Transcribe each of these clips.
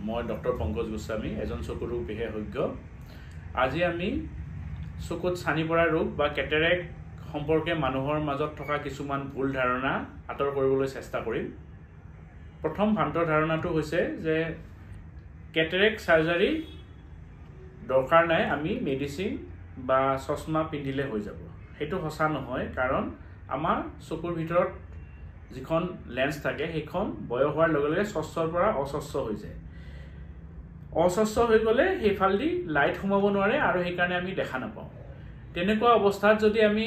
মই ডক্টৰ পংকজ গোস্বামী এজন চকু ৰোগ বিশেষজ্ঞ। আজি আমি চকুত ছানি পৰা ৰোগ বা কেটেৰেক্ট সম্পৰ্কে মানুহৰ মাজত থকা কিছুমান ভুল ধাৰণা আঁতৰ কৰিবলৈ চেষ্টা কৰিম। প্ৰথম ভ্ৰান্ত ধাৰণাটো হৈছে যে কেটেৰেক্ট সাৰ্জাৰী দৰকাৰ নাই, আমি মেডিচিন বা চশমা পিন্ধিলে হৈ যাব। সেইটো সঁচা নহয়, কাৰণ আমাৰ চকুৰ ভিতৰত যিখন লেন্স থাকে সেইখন বয়স হোৱাৰ লগে লগে স্বচ্ছৰ পৰা অস্বচ্ছ হৈ যায়। অস্বচ্ছ হৈ গ'লে সেইফালেদি লাইট সোমাব নোৱাৰে আৰু সেইকাৰণে আমি দেখা নাপাওঁ। তেনেকুৱা অৱস্থাত যদি আমি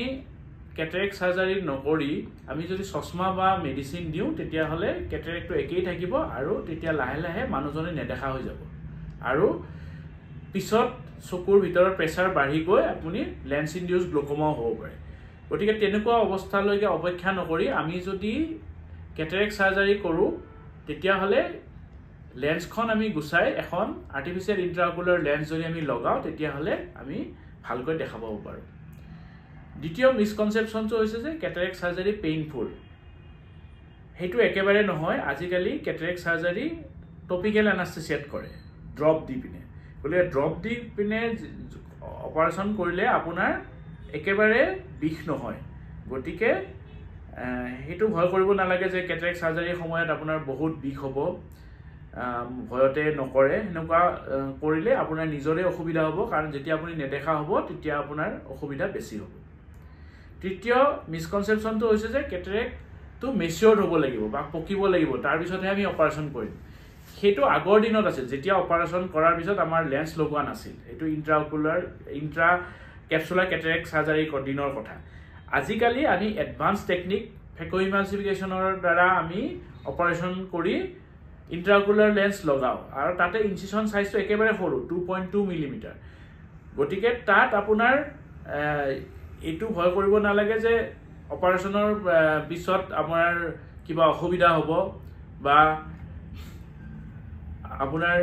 কেটেৰেক্ট সাৰ্জাৰী নকৰি আমি যদি চশমা বা মেডিচিন দিওঁ, তেতিয়াহ'লে কেটেৰেক্টটো একেই থাকিব আৰু তেতিয়া লাহে লাহে মানুহজনে নেদেখা হৈ যাব আৰু পিছত চকুৰ ভিতৰৰ প্ৰেছাৰ বাঢ়ি গৈ আপুনি লেন্স ইনডিউচ গ্লুক'মাও হ'ব পাৰে। গতিকে তেনেকুৱা অৱস্থালৈকে অপেক্ষা নকৰি আমি যদি কেটেৰেক্ট সাৰ্জাৰী কৰোঁ, তেতিয়াহ'লে লেন্সখন আমি গুচাই এখন আৰ্টিফিচিয়েল ইন্ট্ৰাঅকুলাৰ লেন্স যদি আমি লগাওঁ, তেতিয়াহ'লে আমি ভালকৈ দেখা পাব পাৰোঁ। দ্বিতীয় মিসকনচেপশ্যনটো হৈছে যে কেটেৰেক্ট সাৰ্জাৰী পেইনফুল। সেইটো একেবাৰে নহয়। আজিকালি কেটেৰেক্ট সাৰ্জাৰী টপিকেল এনাস্থেচিয়াত কৰে, ড্ৰপ দি পিনে। গতিকে ড্ৰপ দি পিনে অপাৰেশ্যন কৰিলে আপোনাৰ একেবাৰে বিষ নহয়। গতিকে সেইটো ভয় কৰিব নালাগে যে কেটেৰেক্ট সাৰ্জাৰীৰ সময়ত আপোনাৰ বহুত বিষ হ'ব, ভয়তে নকৰে। সেনেকুৱা কৰিলে আপোনাৰ নিজৰে অসুবিধা হ'ব, কাৰণ যেতিয়া আপুনি নেদেখা হ'ব তেতিয়া আপোনাৰ অসুবিধা বেছি হ'ব। তৃতীয় মিসকনচেপশ্যনটো হৈছে যে কেটেৰেক্টটো মেচিয়ৰ্ড হ'ব লাগিব বা পকিব লাগিব, তাৰপিছতহে আমি অপাৰেশ্যন কৰিম। সেইটো আগৰ দিনত আছিল, যেতিয়া অপাৰেশ্যন কৰাৰ পিছত আমাৰ লেন্স লগোৱা নাছিল। এইটো ইন্ট্ৰা কেপচুলাৰ কেটেৰেক্ট সাৰ্জাৰী দিনৰ কথা। আজিকালি আমি এডভান্স টেকনিক ফেক'ইমালচিফিকেশ্যনৰ দ্বাৰা আমি অপাৰেশ্যন কৰি ইন্ট্ৰাঅকুলাৰ লেন্স লগাওঁ আৰু তাতে ইনচিশ্যন চাইজটো একেবাৰে সৰু, 2.2 মিলিমিটাৰ। গতিকে তাত আপোনাৰ এইটো ভয় কৰিব নালাগে যে অপাৰেশ্যনৰ পিছত আপোনাৰ কিবা অসুবিধা হ'ব বা আপোনাৰ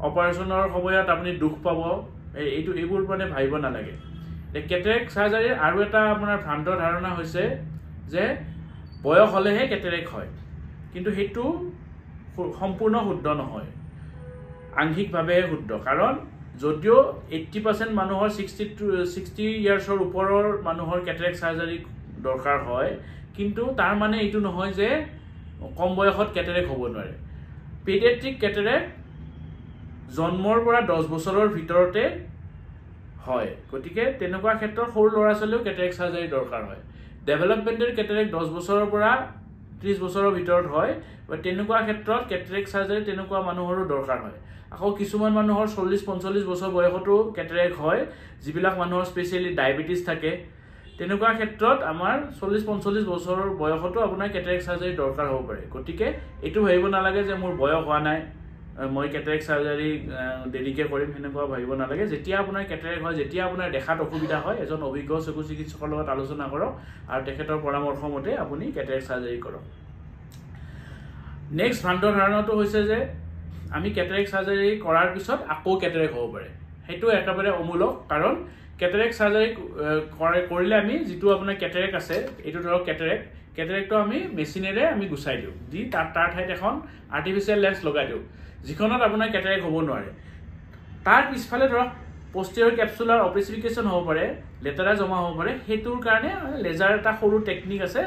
অপাৰেশ্যনৰ সময়ত আপুনি দুখ পাব, এইবোৰ মানে ভাবিব নালাগে। কেটেৰেক্ট সাৰ্জাৰীৰ আৰু এটা আপোনাৰ ভ্ৰান্ত ধাৰণা হৈছে যে বয়স হ'লেহে কেটেৰেক্ট হয়, কিন্তু সেইটো সম্পূৰ্ণ শুদ্ধ নহয়, আংশিকভাৱে শুদ্ধ। কাৰণ যদিও 80% মানুহৰ 60 ইয়াৰ্ছৰ ওপৰৰ মানুহৰ কেটেৰেক্ট সাৰ্জাৰী দৰকাৰ হয়, কিন্তু তাৰ মানে এইটো নহয় যে কম বয়সত কেটেৰেক্ট হ'ব নোৱাৰে। পেডিয়াট্ৰিক কেটেৰেক্ট জন্মৰ পৰা 10 বছৰৰ ভিতৰতে হয়। গতিকে তেনেকুৱা ক্ষেত্ৰত সৰু ল'ৰা ছোৱালীও কেটেৰেক্ট সাৰ্জাৰী দৰকাৰ হয়। ডেভেলপমেণ্টেল কেটেৰেক্ট 10 বছৰৰ পৰা 30 বছৰৰ ভিতৰত হয়, বা তেনেকুৱা ক্ষেত্ৰত কেটেৰেক্ট সাৰ্জাৰী তেনেকুৱা মানুহৰো দৰকাৰ হয়। আকৌ কিছুমান মানুহৰ 40-45 বছৰ বয়সতো কেটেৰেক্ট হয়, যিবিলাক মানুহৰ স্পেচিয়েলি ডায়েবেটিছ থাকে। তেনেকুৱা ক্ষেত্ৰত আমাৰ 40-45 বছৰৰ বয়সতো আপোনাৰ কেটেৰেক্ট সাৰ্জাৰী দৰকাৰ হ'ব পাৰে। গতিকে এইটো ভাবিব নালাগে যে মোৰ বয়স হোৱা নাই, মই কেটেৰেক্ট সাৰ্জাৰী দেৰিকৈ কৰিম, সেনেকুৱা ভাবিব নালাগে। যেতিয়া আপোনাৰ কেটেৰেক্ট হয়, যেতিয়া আপোনাৰ দেখাত অসুবিধা হয়, এজন অভিজ্ঞ চকু চিকিৎসকৰ লগত আলোচনা কৰক আৰু তেখেতৰ পৰামৰ্শ মতে আপুনি কেটেৰেক্ট সাৰ্জাৰী কৰক। নেক্সট ভ্ৰান্ত ধাৰণাটো হৈছে যে আমি কেটেৰেক্ট সাৰ্জাৰী কৰাৰ পিছত আকৌ কেটেৰেক্ট হ'ব পাৰে। সেইটো একেবাৰে অমূলক, কাৰণ কেটেৰেক্ট সাৰ্জাৰী কৰিলে আমি যিটো আপোনাৰ কেটেৰেক্ট আছে, এইটো ধৰক কেটেৰেক্টটো আমি মেচিনেৰে আমি গুচাই দিওঁ, দি তাৰ ঠাইত এখন আৰ্টিফিচিয়েল লেন্স লগাই দিওঁ, যিখনত আপোনাৰ কেটেৰেক্ট হ'ব নোৱাৰে। তাৰ পিছফালে ধৰক পষ্টেৰিয়ৰ কেপচুলাৰ অপেচিফিকেশ্যন হ'ব পাৰে, লেতেৰা জমা হ'ব পাৰে। সেইটোৰ কাৰণে লেজাৰ এটা সৰু টেকনিক আছে,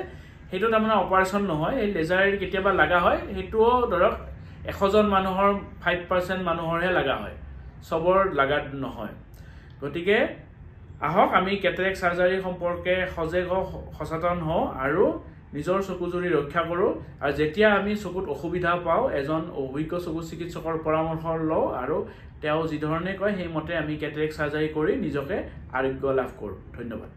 সেইটোত আপোনাৰ অপাৰেশ্যন নহয়, এই লেজাৰ কেতিয়াবা লগা হয়। সেইটোও ধৰক 100জন মানুহৰ 5% মানুহৰহে লগা হয়, চবৰ লগা নহয়। গতিকে আহক আমি কেটেৰেক্ট সাৰ্জাৰী সম্পৰ্কে সজাগ সচেতন হওঁ আৰু নিজৰ চকুজুৰি ৰক্ষা কৰোঁ। আৰু যেতিয়া আমি চকুত অসুবিধা পাওঁ, এজন অভিজ্ঞ চকু চিকিৎসকৰ পৰামৰ্শ লওঁ আৰু তেওঁ যি ধৰণে কয় সেইমতে আমি কেটেৰেক্ট সাৰ্জাৰী কৰি নিজকে আৰোগ্য লাভ কৰোঁ। ধন্যবাদ।